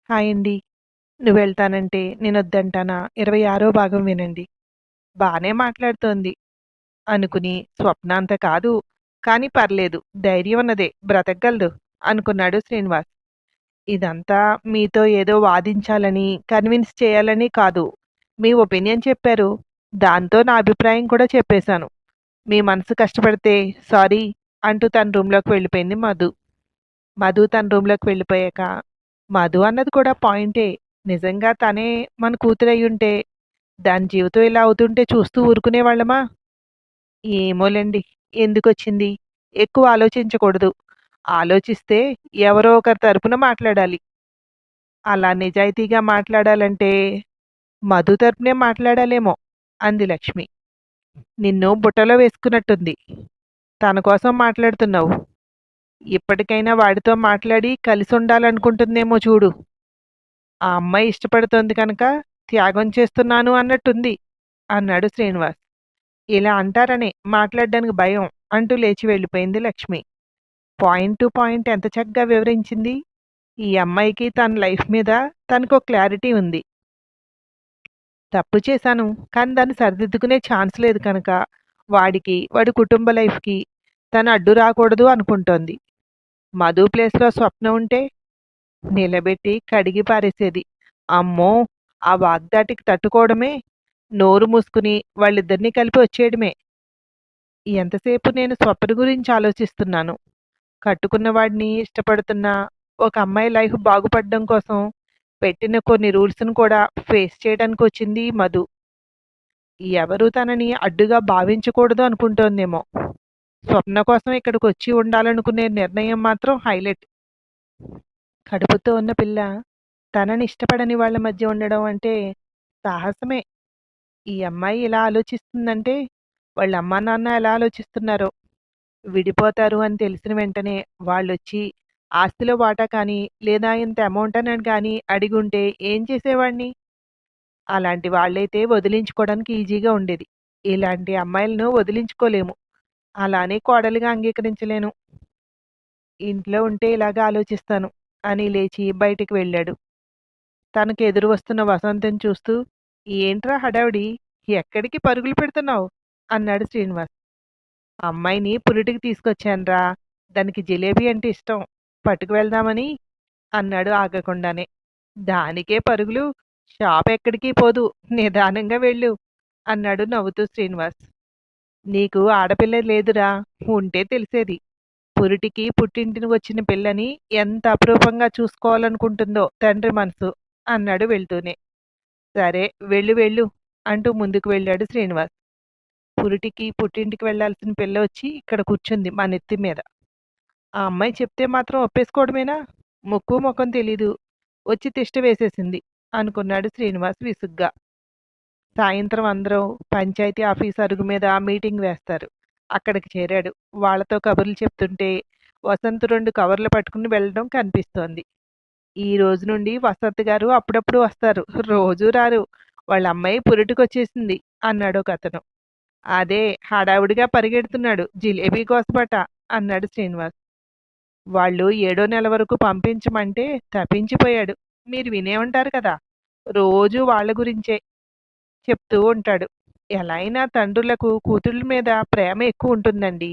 Hi అండి. నువ్వెళ్తానంటే నేనొద్దంటానా 26వ భాగం వినండి. బానే మాట్లాడుతోంది అనుకుని స్వప్న అంత కాదు. కానీ పర్లేదు ధైర్యం ఉన్నదే బ్రతకగలదు అనుకున్నాడు శ్రీనివాస్. ఇదంతా మీతో ఏదో వాదించాలని, కన్విన్స్ చేయాలని కాదు. మీ ఒపీనియన్ చెప్పారు. దాంతో నా అభిప్రాయం కూడా చెప్పేశాను. మీ మనసు కష్టపడితే సారీ అంటూ తన రూమ్‌లోకి వెళ్ళిపోయింది మధు. మధు తన రూమ్‌లోకి వెళ్ళిపోయాక, మధు అన్నది కూడా పాయింటే. నిజంగా తనే మన కూతురయ్యుంటే, దాని జీవితం ఇలా అవుతుంటే చూస్తూ ఊరుకునేవాళ్ళమా? ఏమోలెండి. ఎందుకొచ్చింది? ఎక్కువ ఆలోచించకూడదు. ఆలోచిస్తే ఎవరో ఒకరి తరపున మాట్లాడాలి. అలా నిజాయితీగా మాట్లాడాలంటే, మధు తరపునే మాట్లాడాలేమో! అంది లక్ష్మి. నిన్ను బుట్టలో వేసుకున్నట్టుంది. తన కోసం మాట్లాడుతున్నావు. ఇప్పటికైనా వాడితో మాట్లాడి కలిసుండాలనుకుంటుందేమో చూడు. ఆ అమ్మాయి ఇష్టపడుతోంది కనుక త్యాగం చేస్తున్నాను అన్నట్టుంది అన్నాడు శ్రీనివాస్. ఇలా అంటారనే మాట్లాడడానికి భయం అంటూ లేచి వెళ్ళిపోయింది లక్ష్మి. పాయింట్ టు పాయింట్ ఎంత చక్కగా వివరించింది. ఈ అమ్మాయికి తన లైఫ్ మీద తనకో క్లారిటీ ఉంది. తప్పు చేశాను కానీ దాన్ని సరిదిద్దుకునే ఛాన్స్ లేదు కనుక వాడి కుటుంబ లైఫ్కి తను అడ్డు రాకూడదు అనుకుంటోంది. మధు ప్లేస్లో స్వప్న ఉంటే నిలబెట్టి కడిగి పారేసేది. అమ్మో! ఆ వాగ్దాటికి తట్టుకోవడమే, నోరు మూసుకుని వాళ్ళిద్దరిని కలిపి వచ్చేయడమే. ఎంతసేపు నేను స్వప్న గురించి ఆలోచిస్తున్నాను. కట్టుకున్న వాడిని ఇష్టపడుతున్న ఒక అమ్మాయి లైఫ్ బాగుపడడం కోసం పెట్టిన కొన్ని రూల్స్‌ను కూడా ఫేస్ చేయడానికొచ్చింది మధు. ఎవరు తనని అడ్డుగా భావించకూడదు అనుకుంటోందేమో. స్వప్న కోసం ఇక్కడికొచ్చి ఉండాలనుకునే నిర్ణయం మాత్రం హైలైట్. కడుపుతో ఉన్న పిల్ల తనని ఇష్టపడని వాళ్ళ మధ్య ఉండడం అంటే సాహసమే. ఈ అమ్మాయి ఇలా ఆలోచిస్తుందంటే వాళ్ళ అమ్మా నాన్న ఎలా ఆలోచిస్తున్నారో. విడిపోతారు అని తెలిసిన వెంటనే వాళ్ళొచ్చి ఆస్తిలో వాటా కానీ లేదా ఇంత అమౌంట్ అని కానీ అడిగుంటే ఏం చేసేవాడిని? అలాంటి వాళ్ళైతే వదిలించుకోవడానికి ఈజీగా ఉండేది. ఇలాంటి అమ్మాయిలను వదిలించుకోలేము. అలానే కోడలిగా అంగీకరించలేను. ఇంట్లో ఉంటే ఇలాగే ఆలోచిస్తాను అని లేచి బయటికి వెళ్ళాడు. తనకు ఎదురు వస్తున్న వసంతని చూస్తూ ఏంట్రా హడావిడి? ఎక్కడికి పరుగులు పెడుతున్నావు? అన్నాడు శ్రీనివాస్. అమ్మాయిని పురిటికి తీసుకొచ్చానురా. దానికి జిలేబీ అంటే ఇష్టం. పట్టుకు వెళ్దామని అన్నాడు ఆగకుండానే. దానికే పరుగులు? షాప్ ఎక్కడికి పోదు. నిదానంగా వెళ్ళు అన్నాడు నవ్వుతూ శ్రీనివాస్. నీకు ఆడపిల్ల లేదురా. ఉంటే తెలిసేది. పురిటికి పుట్టింటిని వచ్చిన పిల్లని ఎంత అపురూపంగా చూసుకోవాలనుకుంటుందో తండ్రి మనసు అన్నాడు వెళ్తూనే. సరే వెళ్ళు వెళ్ళు అంటూ ముందుకు వెళ్ళాడు శ్రీనివాస్. పురిటికి పుట్టింటికి వెళ్ళాల్సిన పిల్ల వచ్చి ఇక్కడ కూర్చుంది మా నెత్తి మీద. ఆ అమ్మాయి చెప్తే మాత్రం ఒప్పేసుకోవడమేనా? ముక్కు మొఖం తెలీదు. వచ్చి తిష్ట వేసేసింది అనుకున్నాడు శ్రీనివాస్ విసుగ్గా. సాయంత్రం అందరూ పంచాయతీ ఆఫీస్ అరుగు మీద మీటింగ్ వేస్తారు. అక్కడికి చేరాడు. వాళ్ళతో కబుర్లు చెప్తుంటే వసంత్ 2 కవర్లు పట్టుకుని వెళ్ళడం కనిపిస్తోంది. ఈ రోజు నుండి వసంత్ గారు అప్పుడప్పుడు వస్తారు. రోజూ రారు. వాళ్ళ అమ్మాయి పురిటికొచ్చేసింది అన్నాడొకతను. అదే హడావుడిగా పరిగెడుతున్నాడు జిలేబీ కోసమట అన్నాడు శ్రీనివాస్. వాళ్ళు ఏడో నెల వరకు పంపించమంటే తపించిపోయాడు. మీరు వినే ఉంటారు కదా! రోజూ వాళ్ళ గురించే చెప్తూ ఉంటాడు. ఎలా అయినా తండ్రులకు కూతుళ్ళ మీద ప్రేమ ఎక్కువ ఉంటుందండి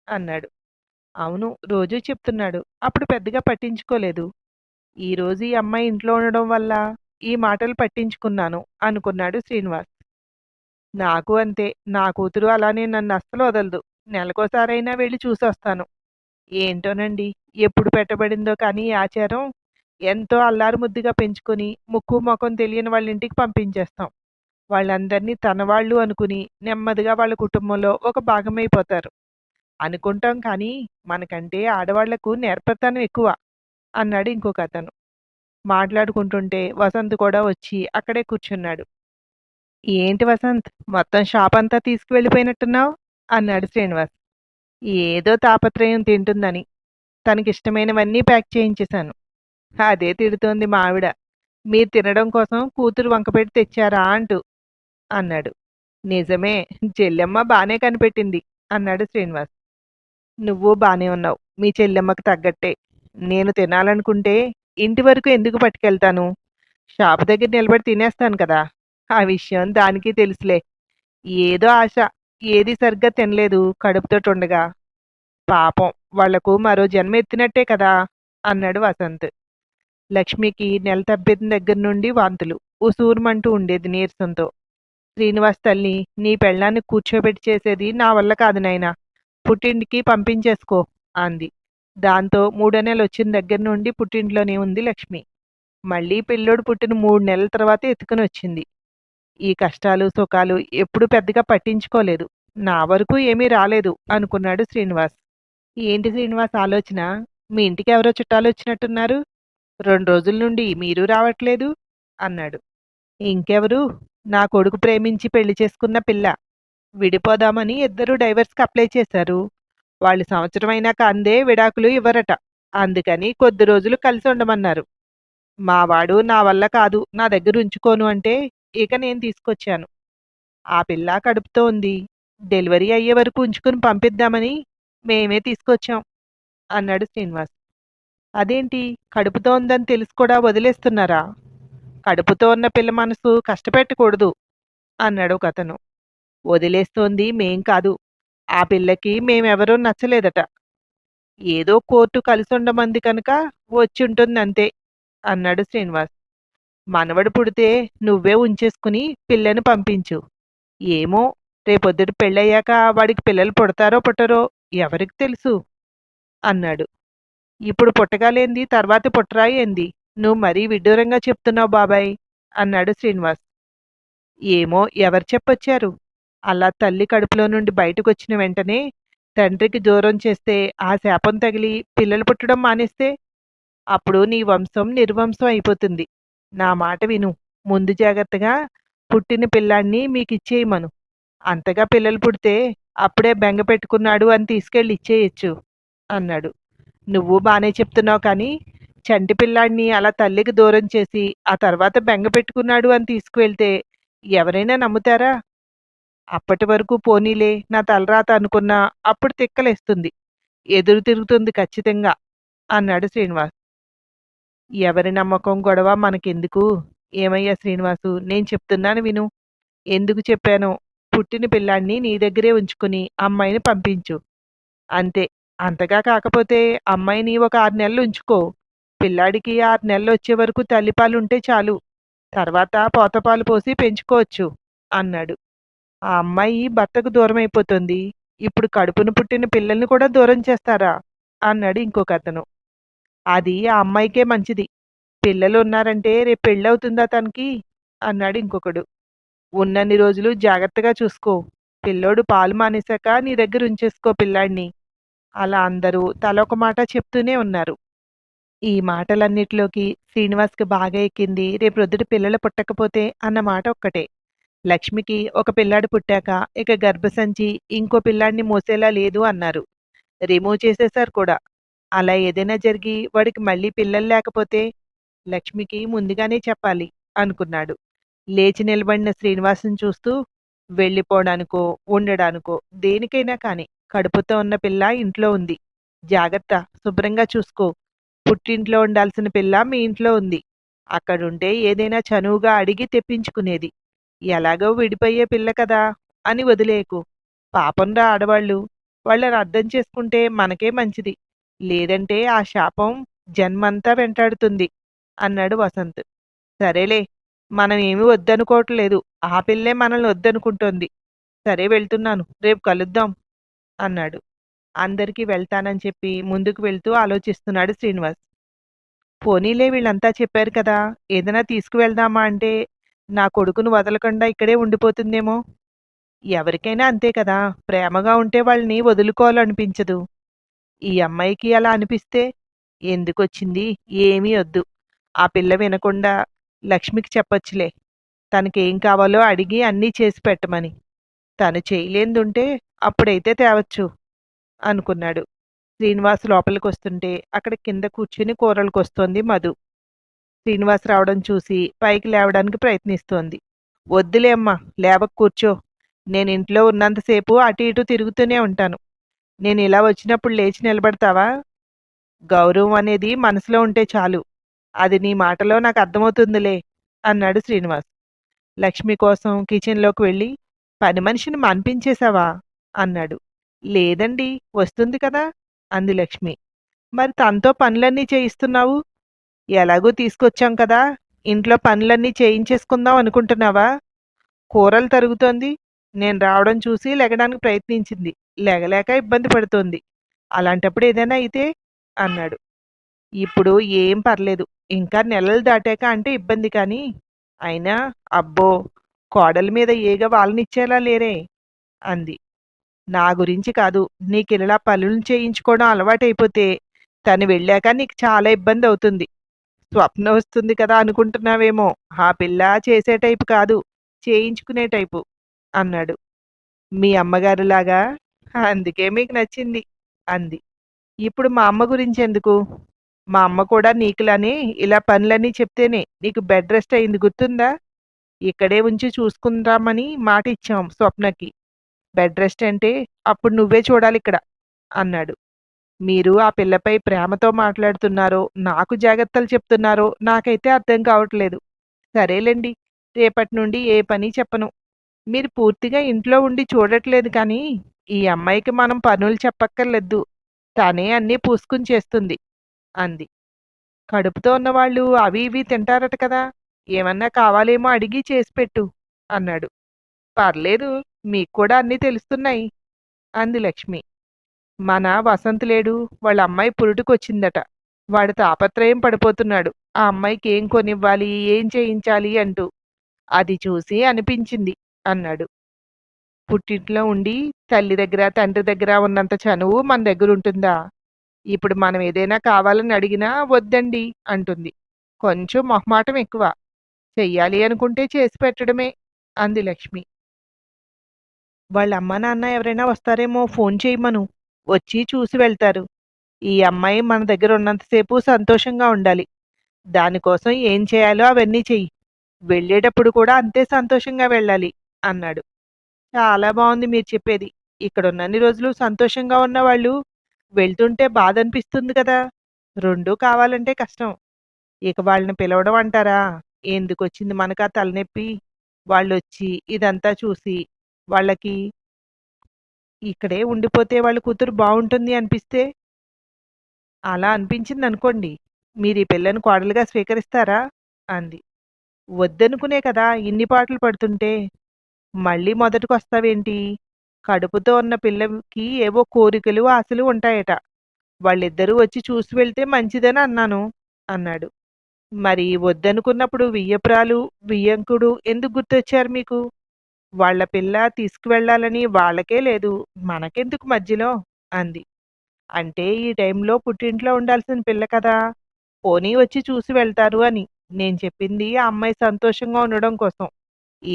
అన్నాడు. అవును రోజూ చెప్తున్నాడు. అప్పుడు పెద్దగా పట్టించుకోలేదు. ఈరోజు ఈ అమ్మాయి ఇంట్లో ఉండడం వల్ల ఈ మాటలు పట్టించుకున్నాను అనుకున్నాడు శ్రీనివాస్. నాకు అంతే. నా కూతురు అలానే నన్ను అస్సలు వదలదు. నెలకోసారైనా వెళ్ళి చూసొస్తాను. ఏంటోనండి ఎప్పుడు పెట్టబడిందో కానీ ఈ ఆచారం ఎంతో అల్లారు ముద్దుగా పెంచుకొని ముక్కు మొఖం తెలియని వాళ్ళ ఇంటికి పంపించేస్తాం. వాళ్ళందరినీ తన వాళ్ళు అనుకుని నెమ్మదిగా వాళ్ళ కుటుంబంలో ఒక భాగమైపోతారు. అనుకుంటాం కానీ మనకంటే ఆడవాళ్లకు నేర్పరితనం ఎక్కువ అన్నాడు ఇంకొకతను. మాట్లాడుకుంటుంటే వసంత్ కూడా వచ్చి అక్కడే కూర్చున్నాడు. ఏంటి వసంత్ మొత్తం షాప్ అంతా తీసుకువెళ్ళిపోయినట్టున్నావు అన్నాడు శ్రీనివాస్. ఏదో తాపత్రయం తింటుందని తనకిష్టమైనవన్నీ ప్యాక్ చేయించేశాను. అదే తిడుతోంది మా ఆవిడ. మీరు తినడం కోసం కూతురు వంకపెట్టి తెచ్చారా అంటూ అన్నాడు. నిజమే చెల్లెమ్మ బానే కనిపెట్టింది అన్నాడు శ్రీనివాస్. నువ్వు బానే ఉన్నావు. మీ చెల్లెమ్మకి తగ్గట్టే. నేను తినాలనుకుంటే ఇంటి వరకు ఎందుకు పట్టుకెళ్తాను? షాపు దగ్గర నిలబడి తినేస్తాను కదా! ఆ విషయం దానికి తెలుసులే. ఏదో ఆశ. ఏది సరిగ్గా తినలేదు కడుపుతోటుండగా. పాపం వాళ్లకు మరో జన్మ ఎత్తినట్టే కదా! అన్నాడు వసంత్. లక్ష్మికి నెల తప్పిన దగ్గర నుండి వాంతులు. ఉసూరుమంటూ ఉండేది నీరసంతో. శ్రీనివాస్ తల్లి, నీ పెళ్ళాన్ని కూర్చోబెట్టి చేసేది నా వల్ల కాదు నాయనా. పుట్టింటికి పంపించేసుకో అంది. దాంతో మూడో నెల వచ్చిన దగ్గర నుండి పుట్టింట్లోనే ఉంది లక్ష్మి. మళ్ళీ పిల్లోడు పుట్టిన 3 నెలల తర్వాత ఎత్తుకుని వచ్చింది. ఈ కష్టాలు సుఖాలు ఎప్పుడూ పెద్దగా పట్టించుకోలేదు. నా వరకు ఏమీ రాలేదు అనుకున్నాడు శ్రీనివాస్. ఏంటి శ్రీనివాస్ ఆలోచన? మీ ఇంటికి ఎవరో చుట్టాలొచ్చినట్టున్నారు? 2 రోజుల నుండి మీరు రావట్లేదు అన్నాడు. ఇంకెవరు? నా కొడుకు ప్రేమించి పెళ్లి చేసుకున్న పిల్ల. విడిపోదామని ఇద్దరూ డైవర్స్కి అప్లై చేశారు. వాళ్ళు సంవత్సరం అయినాక అందే విడాకులు ఇవ్వరట. అందుకని కొద్ది రోజులు కలిసి ఉండమన్నారు. మావాడు నా వల్ల కాదు, నా దగ్గర ఉంచుకోను అంటే ఇక నేను తీసుకొచ్చాను. ఆ పిల్ల కడుపుతో ఉంది. డెలివరీ అయ్యే వరకు ఉంచుకుని పంపిద్దామని మేమే తీసుకొచ్చాం అన్నాడు శ్రీనివాస్. అదేంటి, కడుపుతో ఉందని తెలిసి కూడా వదిలేస్తున్నారా? కడుపుతో ఉన్న పిల్ల మనసు కష్టపెట్టకూడదు అన్నాడు ఒకతను. వదిలేస్తోంది మేం కాదు. ఆ పిల్లకి మేమెవరూ నచ్చలేదట. ఏదో కోర్టు కలిసుండమంది కనుక వచ్చుంటుందంతే అన్నాడు శ్రీనివాస్. మనవడు పుడితే నువ్వే ఉంచేసుకుని పిల్లని పంపించు. ఏమో, రేపొద్దుట పెళ్ళయ్యాక వాడికి పిల్లలు పుడతారో పుట్టరో ఎవరికి తెలుసు అన్నాడు. ఇప్పుడు పుట్టగాలేంది తర్వాత పుట్టరా ఏంది? నువ్వు మరీ విడ్డూరంగా చెప్తున్నావు బాబాయ్ అన్నాడు శ్రీనివాస్. ఏమో, ఎవరు చెప్పొచ్చారు? అలా తల్లి కడుపులో నుండి బయటకొచ్చిన వెంటనే తండ్రికి దూరం చేస్తే ఆ శాపం తగిలి పిల్లలు పుట్టడం మానేస్తే అప్పుడు నీ వంశం నిర్వంశం అయిపోతుంది. నా మాట విను. ముందు జాగ్రత్తగా పుట్టిన పిల్లాన్ని మీకిచ్చేయమను. అంతగా పిల్లలు పుడితే అప్పుడే బెంగ పెట్టుకున్నాడు అని తీసుకెళ్ళి ఇచ్చేయచ్చు అన్నాడు. నువ్వు బానే చెప్తున్నావు కానీ చంటి పిల్లాడిని అలా తల్లికి దూరం చేసి ఆ తర్వాత బెంగ పెట్టుకున్నాడు అని తీసుకువెళ్తే ఎవరైనా నమ్ముతారా? అప్పటి వరకు పోనీలే నా తలరాత అనుకున్నా అప్పుడు తిక్కలేస్తుంది. ఎదురు తిరుగుతుంది ఖచ్చితంగా అన్నాడు శ్రీనివాస్. ఎవరి నమ్మకం గొడవ మనకెందుకు? ఏమయ్యా శ్రీనివాసు, నేను చెప్తున్నాను విను. ఎందుకు చెప్పానో, పుట్టిన పిల్లాన్ని నీ దగ్గరే ఉంచుకుని అమ్మాయిని పంపించు. అంతే. అంతగా కాకపోతే అమ్మాయిని ఒక 6 నెలలు ఉంచుకో. పిల్లాడికి 6 నెలలు వచ్చే వరకు తల్లిపాలుంటే చాలు. తర్వాత పోతపాలు పోసి పెంచుకోవచ్చు అన్నాడు. ఆ అమ్మాయి భర్తకు దూరమైపోతుంది. ఇప్పుడు కడుపున పుట్టిన పిల్లల్ని కూడా దూరం చేస్తారా? అన్నాడు ఇంకొకతను. అది ఆ అమ్మాయికే మంచిది. పిల్లలు ఉన్నారంటే రేపు పెళ్ళవుతుందా తనకి? అన్నాడు ఇంకొకడు. ఉన్నన్ని రోజులు జాగ్రత్తగా చూసుకో. పిల్లోడు పాలు మానేశాక నీ దగ్గర ఉంచేసుకో పిల్లాడిని. అలా అందరూ తలొక మాట చెప్తూనే ఉన్నారు. ఈ మాటలన్నిటిలోకి శ్రీనివాస్‌కి బాగా ఎక్కింది రేపొద్దుట పిల్లలు పుట్టకపోతే అన్న మాట ఒక్కటే. లక్ష్మికి ఒక పిల్లాడు పుట్టాక ఇక గర్భసంచి ఇంకో పిల్లాడిని మోసేలా లేదు అన్నారు. రిమూవ్ చేసేశారు కూడా. అలా ఏదైనా జరిగి వాడికి మళ్ళీ పిల్లలు లేకపోతే లక్ష్మికి ముందుగానే చెప్పాలి అనుకున్నాడు. లేచి నిలబడిన శ్రీనివాసుని చూస్తూ వెళ్ళిపోవడానికో, ఉండడానికో దేనికైనా కాని కడుపుతో ఉన్న పిల్ల ఇంట్లో ఉంది. జాగ్రత్త, శుభ్రంగా చూసుకో. పుట్టింట్లో ఉండాల్సిన పిల్ల మీ ఇంట్లో ఉంది. అక్కడుంటే ఏదైనా చనువుగా అడిగి తెప్పించుకునేది. ఎలాగో విడిపోయే పిల్ల కదా అని వదిలేయకు. పాపంరా ఆడవాళ్ళు. వాళ్ళని అర్థం చేసుకుంటే మనకే మంచిది. లేదంటే ఆ శాపం జన్మంతా వెంటాడుతుంది అన్నాడు వసంత్. సరేలే, మనం ఏమీ వద్దనుకోవట్లేదు. ఆ పిల్లే మనల్ని వద్దనుకుంటోంది. సరే వెళ్తున్నాను. రేపు కలుద్దాం అన్నాడు. అందరికీ వెళ్తానని చెప్పి ముందుకు వెళ్తూ ఆలోచిస్తున్నాడు శ్రీనివాస్. పోనీలే, వీళ్ళంతా చెప్పారు కదా, ఏదైనా తీసుకువెళ్దామా అంటే నా కొడుకును వదలకుండా ఇక్కడే ఉండిపోతుందేమో. ఎవరికైనా అంతే కదా, ప్రేమగా ఉంటే వాళ్ళని వదులుకోవాలనిపించదు. ఈ అమ్మాయికి అలా అనిపిస్తే ఎందుకొచ్చింది? ఏమీ వద్దు. ఆ పిల్ల వినకుండా లక్ష్మికి చెప్పొచ్చులే. తనకేం కావాలో అడిగి అన్నీ చేసి పెట్టమని. తను చేయలేందుంటే అప్పుడైతే తేవచ్చు అనుకున్నాడు. శ్రీనివాస్ లోపలికొస్తుంటే అక్కడ కింద కూర్చుని కూరలు కొస్తోంది మధు. శ్రీనివాస్ రావడం చూసి పైకి లేవడానికి ప్రయత్నిస్తోంది. వద్దులే అమ్మా, లేవకు కూర్చో. నేను ఇంట్లో ఉన్నంతసేపు అటు ఇటు తిరుగుతూనే ఉంటాను. నేను ఇలా వచ్చినప్పుడు లేచి నిలబడతావా? గౌరవం అనేది మనసులో ఉంటే చాలు. అది నీ మాటలో నాకు అర్థమవుతుందిలే అన్నాడు శ్రీనివాస్. లక్ష్మి కోసం కిచెన్లోకి వెళ్ళి పని మనిషిని మనిపించేశావా అన్నాడు. లేదండి, వస్తుంది కదా అంది లక్ష్మి. మరి తనతో పనులన్నీ చేయిస్తున్నావు? ఎలాగూ తీసుకొచ్చాం కదా, ఇంట్లో పనులన్నీ చేయించేసుకుందాం అనుకుంటున్నావా? కూరలు తరుగుతోంది. నేను రావడం చూసి లెగడానికి ప్రయత్నించింది. లెగలేక ఇబ్బంది పడుతోంది. అలాంటప్పుడు ఏదైనా అయితే అన్నాడు. ఇప్పుడు ఏం పర్లేదు. ఇంకా నెలలు దాటాక అంటే ఇబ్బంది కానీ, అయినా అబ్బో, కోడలి మీద ఏగ వాళ్ళనిచ్చేలా లేరే అంది. నా గురించి కాదు, నీకిలా పనులు చేయించుకోవడం అలవాటైపోతే తను వెళ్ళాక నీకు చాలా ఇబ్బంది అవుతుంది. స్వప్న వస్తుంది కదా అనుకుంటున్నావేమో, ఆ పిల్ల చేసే టైపు కాదు, చేయించుకునే టైపు అన్నాడు. మీ అమ్మగారులాగా? అందుకే మీకు నచ్చింది అంది. ఇప్పుడు మా అమ్మ గురించి ఎందుకు? మా అమ్మ కూడా నీకులానే ఇలా పనులన్నీ చెప్తేనే నీకు బెడ్ రెస్ట్ అయింది, గుర్తుందా? ఇక్కడే ఉంచి చూసుకుందామని మాట ఇచ్చాం స్వప్నకి. బెడ్ రెస్ట్ అంటే అప్పుడు నువ్వే చూడాలిక్కడ అన్నాడు. మీరు ఆ పిల్లపై ప్రేమతో మాట్లాడుతున్నారో, నాకు జాగ్రత్తలు చెప్తున్నారో నాకైతే అర్థం కావట్లేదు. సరేలేండి, రేపటి నుండి ఏ పని చెప్పను. మీరు పూర్తిగా ఇంట్లో ఉండి చూడట్లేదు కానీ, ఈ అమ్మాయికి మనం పనులు చెప్పక్కర్లేదు. తనే అన్నీ పూసుకుని చేస్తుంది అంది. కడుపుతో ఉన్నవాళ్ళు అవి ఇవి తింటారట కదా, ఏమన్నా కావాలేమో అడిగి చేసిపెట్టు అన్నాడు. పర్లేదు, మీకు కూడా అన్నీ తెలుస్తున్నాయి అంది లక్ష్మి. మన వసంత్ లేడు, వాళ్ళ అమ్మాయి పురుటికొచ్చిందట. వాడు తాపత్రయం పడిపోతున్నాడు, ఆ అమ్మాయికి ఏం కొనివ్వాలి, ఏం చేయించాలి అంటూ. అది చూసి అనిపించింది అన్నాడు. పుట్టింట్లో ఉండి తల్లి దగ్గర తండ్రి దగ్గర ఉన్నంత చనువు మన దగ్గర ఉంటుందా? ఇప్పుడు మనం ఏదైనా కావాలని అడిగినా వద్దండి అంటుంది. కొంచెం మొహమాటం ఎక్కువ. చెయ్యాలి అనుకుంటే చేసి పెట్టడమే అంది లక్ష్మి. వాళ్ళ అమ్మా నాన్న ఎవరైనా వస్తారేమో, ఫోన్ చేయమను. వచ్చి చూసి వెళ్తారు. ఈ అమ్మాయి మన దగ్గర ఉన్నంతసేపు సంతోషంగా ఉండాలి. దానికోసం ఏం చేయాలో అవన్నీ చెయ్యి. వెళ్ళేటప్పుడు కూడా అంతే సంతోషంగా వెళ్ళాలి అన్నాడు. చాలా బాగుంది మీరు చెప్పేది. ఇక్కడున్నన్ని రోజులు సంతోషంగా ఉన్నవాళ్ళు వెళ్తుంటే బాధ అనిపిస్తుంది కదా. రెండూ కావాలంటే కష్టం. ఇక వాళ్ళని పిలవడం అంటారా? ఎందుకొచ్చింది మనకా తలనొప్పి? వాళ్ళొచ్చి ఇదంతా చూసి వాళ్ళకి ఇక్కడే ఉండిపోతే వాళ్ళ కూతురు బావుంటుంది అనిపిస్తే? అలా అనిపించిందనుకోండి, మీరీ పిల్లని కోడలుగా స్వీకరిస్తారా అంది. వద్దనుకునే కదా ఇన్ని పాటలు పడుతుంటే. మళ్ళీ మొదటికొస్తావేంటి? కడుపుతో ఉన్న పిల్లకి ఏవో కోరికలు, ఆశలు ఉంటాయట. వాళ్ళిద్దరూ వచ్చి చూసి వెళ్తే మంచిదని అన్నాను అన్నాడు. మరి వద్దనుకున్నప్పుడు వియ్యపురాలు, వియ్యంకుడు ఎందుకు గుర్తొచ్చారు మీకు? వాళ్ళ పిల్ల తీసుకువెళ్ళాలని వాళ్ళకే లేదు, మనకెందుకు మధ్యలో అంది. అంటే ఈ టైంలో పుట్టింట్లో ఉండాల్సిన పిల్ల కదా, పోనీ వచ్చి చూసి వెళ్తారు అని. నేను చెప్పింది ఆ అమ్మాయి సంతోషంగా ఉండడం కోసం.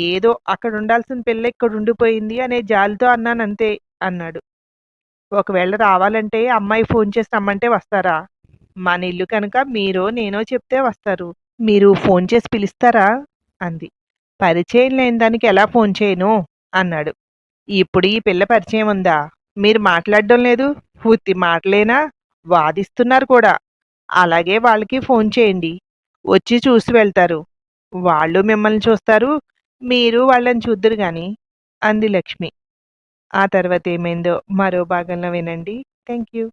ఏదో అక్కడ ఉండాల్సిన పిల్ల ఇక్కడ ఉండిపోయింది అనే జాలితో అన్నానంతే అన్నాడు. ఒకవేళ రావాలంటే అమ్మాయి ఫోన్ చేసి రమ్మంటే వస్తారా? మన ఇల్లు కనుక మీరో నేనో చెప్తే వస్తారు. మీరు ఫోన్ చేసి పిలుస్తారా అంది. పరిచయం లేని దానికి ఎలా ఫోన్ చేయను అన్నాడు. ఇప్పుడు ఈ పిల్ల పరిచయం ఉందా? మీరు మాట్లాడడం లేదు, ఉత్తి మాటలేనా, వాదిస్తున్నారు కూడా. అలాగే వాళ్ళకి ఫోన్ చేయండి, వచ్చి చూసి వెళ్తారు. వాళ్ళు మిమ్మల్ని చూస్తారు, మీరు వాళ్ళని చూద్దురు గాని అంది లక్ష్మి. ఆ తర్వాత ఏమైందో మరో భాగంలో వినండి. Thank you.